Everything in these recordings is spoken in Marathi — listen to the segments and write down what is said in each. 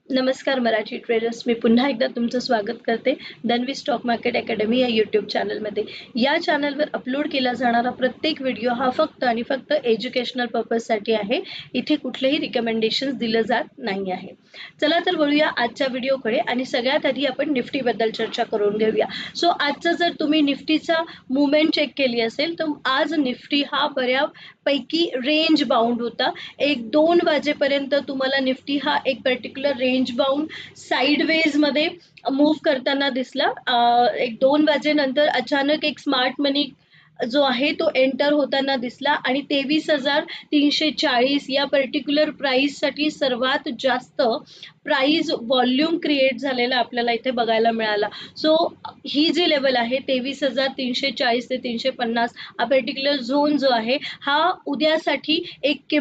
नमस्कार मराठी ट्रेडर्स. मी पुन्हा एकदा तुमचं स्वागत करते धन्वी स्टॉक मार्केट अकॅडमी या यूट्यूब चॅनलमध्ये. या चॅनलवर अपलोड केला जाणारा प्रत्येक व्हिडिओ हा फक्त आणि फक्त एज्युकेशनल पर्पजसाठी आहे. इथे कुठलेही रिकमेंडेशन्स दिलं जात नाही आहे. चला तर वळूया आजच्या व्हिडिओकडे आणि सगळ्यात आधी आपण निफ्टीबद्दल चर्चा करून घेऊया. सो आजचं जर तुम्ही निफ्टीचा मुवमेंट चेक केली असेल तर आज निफ्टी हा बऱ्यापैकी रेंज बाउंड होता. 1-2 वाजेपर्यंत तुम्हाला निफ्टी हा एक पर्टिक्युलर रेंज बाउंड साइडवेज मध्ये मूव्ह करताना दिसला. 1-2 वाजेनंतर अचानक एक स्मार्ट मनी जो आहे तो एंटर होताना दिसला आणि 23,340 या पर्टिक्युलर प्राइससाठी सर्वात जास्त प्राइस व्हॉल्यूम क्रिएट झालेला आपल्याला इथे बघायला मिळाला. सो ही जी लेवल आहे 23,340 ते 350 हा पर्टिक्युलर झोन जो आहे हा उद्यासाठी एक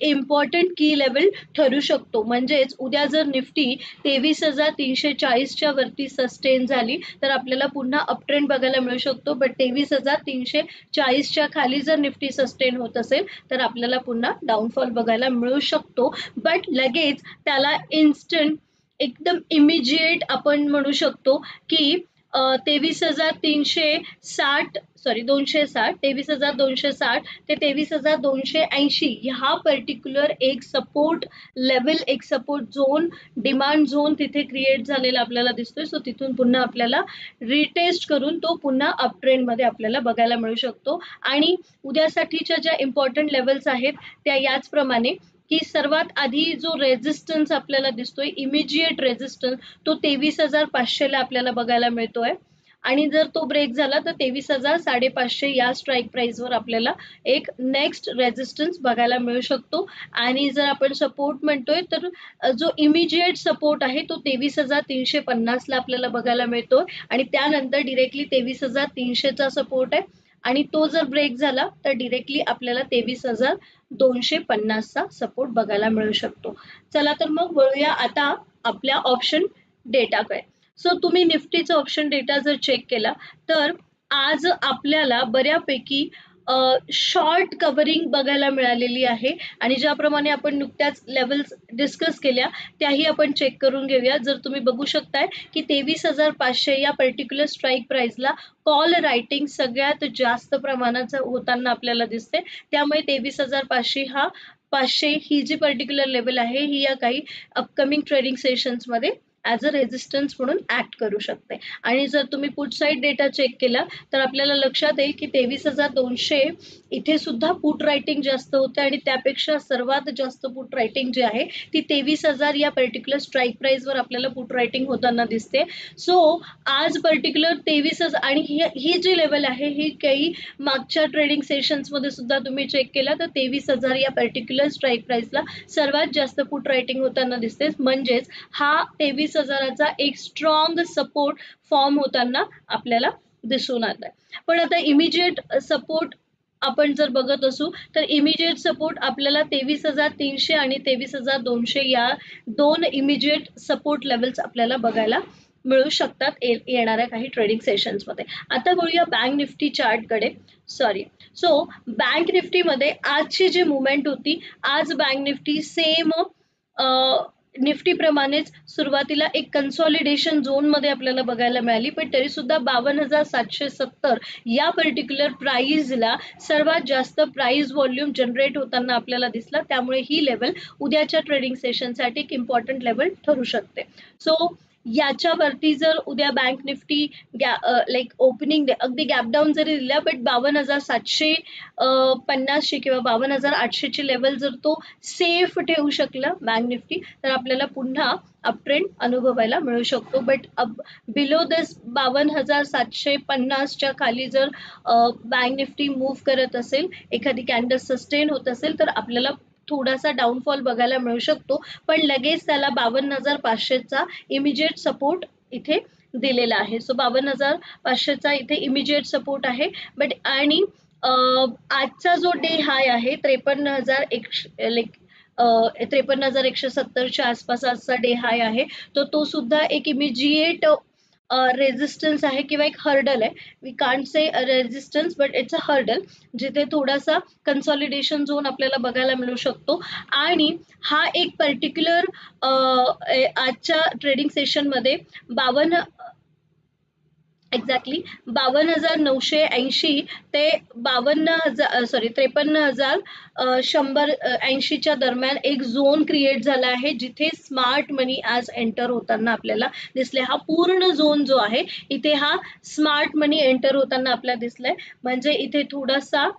इम्पॉर्टंट की लेवल ठरू शकतो. म्हणजेच उद्या जर निफ्टी 23,340च्या वरती सस्टेन झाली तर आपल्याला पुन्हा अपट्रेंड बघायला मिळू शकतो. बट 23,340च्या खाली जर निफ्टी सस्टेन होत असेल तर आपल्याला पुन्हा डाऊनफॉल बघायला मिळू शकतो. बट लगेच त्याला इन्स्टंट एकदम इमिजिएट आपण म्हणू शकतो की 23,260 ते 23,280 हा पर्टिक्युलर एक सपोर्ट लेवल, एक सपोर्ट झोन, डिमांड झोन तिथे क्रिएट झालेला आपल्याला दिसतोय. सो तिथून पुन्हा आपल्याला रिटेस्ट करून तो पुन्हा अप ट्रेंड मध्ये आपल्याला बघायला मिळू शकतो. आणि उद्यासाठीच्या ज्या इम्पॉर्टंट लेवल्स आहेत त्या याचप्रमाणे की सर्वात आधी जो रेझिस्टन्स आपल्याला दिसतोय, इमिजिएट रेझिस्टन्स, तो 23,500 ला आपल्याला बघायला मिळतोय. आणि जर तो ब्रेक झाला तर 23,550 या स्ट्राईक प्राइसवर आपल्याला एक नेक्स्ट रेझिस्टन्स बघायला मिळू शकतो. आणि जर आपण सपोर्ट म्हणतोय तर जो इमिजिएट सपोर्ट आहे तो 23,350 ला आपल्याला बघायला मिळतोय आणि त्यानंतर डिरेक्टली 23,300चा सपोर्ट आहे आणि तो जर ब्रेक झाला तर डिरेक्टली आपल्याला 23,250चा सपोर्ट बघायला मिळू शकतो. चला तर मग वळूया आता आपल्या ऑप्शन डेटाकडे. सो तुम्ही निफ्टीचा ऑप्शन डेटा जर चेक केला तर आज आपल्याला बऱ्यापैकी शॉर्ट कव्हरिंग बघायला मिळालेली आहे आणि ज्याप्रमाणे आपण नुकत्याच लेवल्स डिस्कस केल्या त्याही आपण चेक करून घेऊया. जर तुम्ही बघू शकताय की 23,500 या पर्टिक्युलर स्ट्राईक प्राइसला कॉल रायटिंग सगळ्यात जास्त प्रमाणात होताना आपल्याला दिसते. त्यामुळे 23,500 ही जी पर्टिक्युलर लेवल आहे ही या काही अपकमिंग ट्रेडिंग सेशन्समध्ये ॲज अ रेझिस्टन्स म्हणून ऍक्ट करू शकते. आणि जर तुम्ही पुट साईड डेटा चेक केला तर आपल्याला लक्षात येईल की 23,200 इथे सुद्धा पुट रायटिंग जास्त होते आणि त्यापेक्षा सर्वात जास्त पुट रायटिंग जी आहे ती 23,000 या पर्टिक्युलर स्ट्राईक प्राइसवर आपल्याला पुट रायटिंग होताना दिसते. सो आज पर्टिक्युलर 23,000 आणि ही जी लेवल आहे ही काही मागच्या ट्रेडिंग सेशन्समध्ये सुद्धा तुम्ही चेक केला तर 23,000 या पर्टिक्युलर स्ट्राईक प्राइसला सर्वात जास्त पुट रायटिंग होताना दिसते. म्हणजेच हा 23,000चा एक स्ट्रॉंग सपोर्ट फॉर्म होताना आपल्याला दिसून आलाय. पण आता इमिजिएट सपोर्ट आपण जर बघत असू तर इमिजिएट सपोर्ट आपल्याला 23,300 आणि 23,200 या दोन इमिजिएट सपोर्ट लेवल्स आपल्याला बघायला मिळू शकतात येणाऱ्या काही ट्रेडिंग सेशन्समध्ये. आता बोलूया बँक निफ्टी चार्टकडे. सो बँक निफ्टीमध्ये आजची जी मुवमेंट होती, आज बँक निफ्टी सेम निफ्टी प्रमाणेच सुरुवातीला एक कन्सॉलिडेशन झोन मध्ये आपल्याला बघायला मिळाली. पण तरी सुद्धा 52,770 या पर्टिक्युलर प्राइसला सर्वात जास्त प्राइस व्हॉल्यूम जनरेट होताना आपल्याला दिसला. त्यामुळे ही लेवल उद्याच्या ट्रेडिंग सेशनसाठी एक इम्पॉर्टंट लेवल ठरू शकते. सो याच्यावरती जर उद्या बँक निफ्टी लाईक ओपनिंग अगदी गॅप डाऊन जरी दिला बट 52,750 किंवा 52,800 ची लेवल जर तो सेफ ठेवू शकला बँक निफ्टी तर आपल्याला पुन्हा अपट्रेंड अनुभवायला मिळू शकतो. बट बिलो दिस 52,750च्या खाली जर बँक निफ्टी मूव्ह करत असेल, एखादी कॅन्डल सस्टेन होत असेल तर आपल्याला थोडासा डाऊनफॉल बघायला मिळू शकतो. पण लगेच त्याला 52,500चा इमिजिएट सपोर्ट इथे दिलेला आहे. सो 52,500चा इथे इमिजिएट सपोर्ट आहे. बट आणि आजचा जो डे हाय आहे 53,170च्या आसपास आजचा डे हाय आहे. तो सुद्धा एक इमिजिएट रेझिस्टन्स आहे किंवा एक हर्डल आहे. We can't say resistance but it's a hurdle, जिथे थोडासा कन्सॉलिडेशन झोन आपल्याला बघायला मिळू शकतो. आणि हा एक पर्टिक्युलर आजच्या ट्रेडिंग सेशनमध्ये 52,980 ते 53,180च्या दरम्यान एक झोन क्रिएट झाला आहे, जिथे स्मार्ट मनी आज एंटर होताना आपल्याला दिसले. हा पूर्ण झोन जो आहे इथे हा स्मार्ट मनी एंटर होताना आपल्याला दिसलाय. म्हणजे इथे थोडासा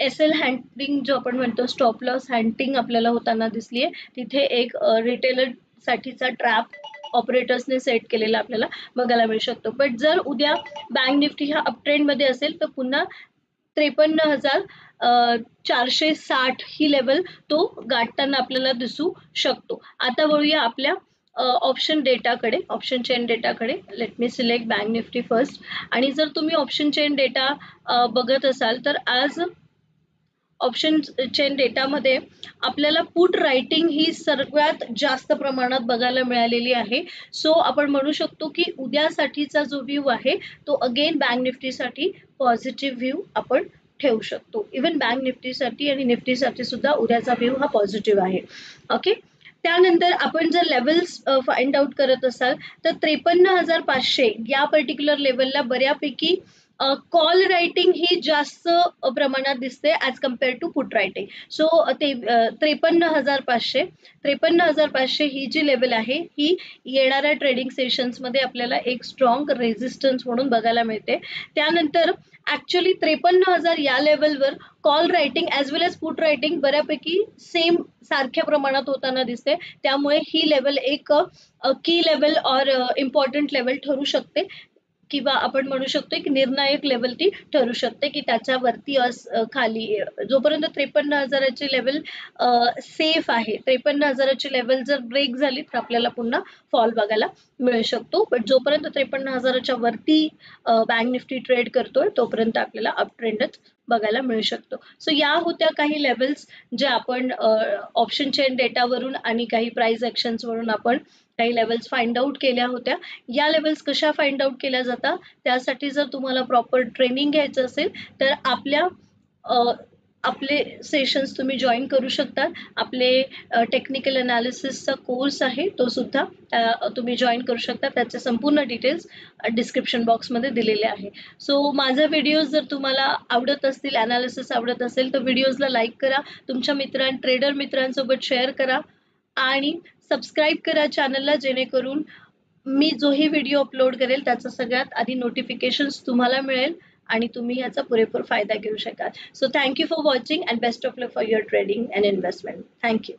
SL हँटिंग जो आपण म्हणतो, स्टॉप लॉस हँटिंग आपल्याला होताना दिसलीये. तिथे एक रिटेलर साठीचा ट्रॅप ऑपरेटर्सने सेट केलेला आपल्याला बघायला मिळू शकतो. बट जर उद्या बँक निफ्टी हा अपट्रेंड मध्ये असेल तर पुन्हा 53,460 ही लेवल तो गाठताना आपल्याला दिसू शकतो. आता वळूया आपल्या ऑप्शन डेटाकडे, ऑप्शन चेन डेटाकडे. Let me select bank Nifty first. आणि जर तुम्ही ऑप्शन चेन डेटा बघत असाल तर आज ऑप्शन चेन डेटामध्ये आपल्याला पुट रायटिंग ही सर्वात जास्त प्रमाणात बघायला मिळालेली आहे. सो आपण म्हणू शकतो की उद्यासाठीचा जो व्ह्यू आहे तो अगेन बँक निफ्टीसाठी पॉझिटिव्ह व्ह्यू आपण ठेवू शकतो. इवन बँक निफ्टीसाठी आणि निफ्टीसाठी सुद्धा उद्याचा व्ह्यू हा पॉझिटिव्ह आहे. ओके. त्यानंतर आपण जर लेवल्स फाइंड आउट करत असाल तर 53,500 या पर्टिक्युलर लेवलला बऱ्यापैकी कॉल रायटिंग ही जास्त प्रमाणात दिसते as compared to put writing. So ते 53,500 ही जी लेवल आहे ही येणाऱ्या ट्रेडिंग सेशन्समध्ये आपल्याला एक स्ट्रॉंग रेझिस्टन्स म्हणून बघायला मिळते. त्यानंतर ॲक्च्युली 53,000 या लेवलवर कॉल रायटिंग ॲज वेल एज पुट रायटिंग बऱ्यापैकी सेम सारख्या प्रमाणात होताना दिसते. त्यामुळे ही लेवल एक की लेवल और इम्पॉर्टंट लेवल ठरू शकते, किंवा आपण म्हणू शकतो की निर्णायक लेवल ती ठरू शकते, की त्याच्यावरती खाली जोपर्यंत 53,000ची लेवल सेफ आहे, 53,000ची लेवल जर ब्रेक झाली तर आपल्याला पुन्हा फॉल बघायला मिळू शकतो. बट जोपर्यंत 53,000च्या वरती बँक निफ्टी ट्रेड करतोय तोपर्यंत आपल्याला अप ट्रेंडच बघायला मिळू शकतो. सो या होत्या काही लेवल्स ज्या आपण ऑप्शन चेन डेटावरून आणि काही प्राइस ॲक्शन्सवरून आपण काही लेवल्स फाइंड आउट केल्या होत्या. या लेवल्स कशा फाइंड आउट केल्या जातात, त्यासाठी जर तुम्हाला प्रॉपर ट्रेनिंग घ्यायचं असेल तर आपले सेशन्स तुम्ही जॉईन करू शकता. आपले टेक्निकल अनालिसिसचा कोर्स आहे तो सुद्धा तुम्ही जॉईन करू शकता. त्याचे संपूर्ण डिटेल्स डिस्क्रिप्शन बॉक्समध्ये दिलेले आहे. सो माझे व्हिडिओज जर तुम्हाला आवडत असतील, अनालिसिस आवडत असेल तर व्हिडिओजला लाईक करा, तुमच्या ट्रेडर मित्रांसोबत शेअर करा आणि सबस्क्राईब करा चॅनलला, जेणेकरून मी जोही व्हिडिओ अपलोड करेल त्याचं सगळ्यात आधी नोटिफिकेशन्स तुम्हाला मिळेल आणि तुम्ही याचा पुरेपूर फायदा घेऊ शकाल. So thank you for watching and best of luck for your trading and investment. Thank you.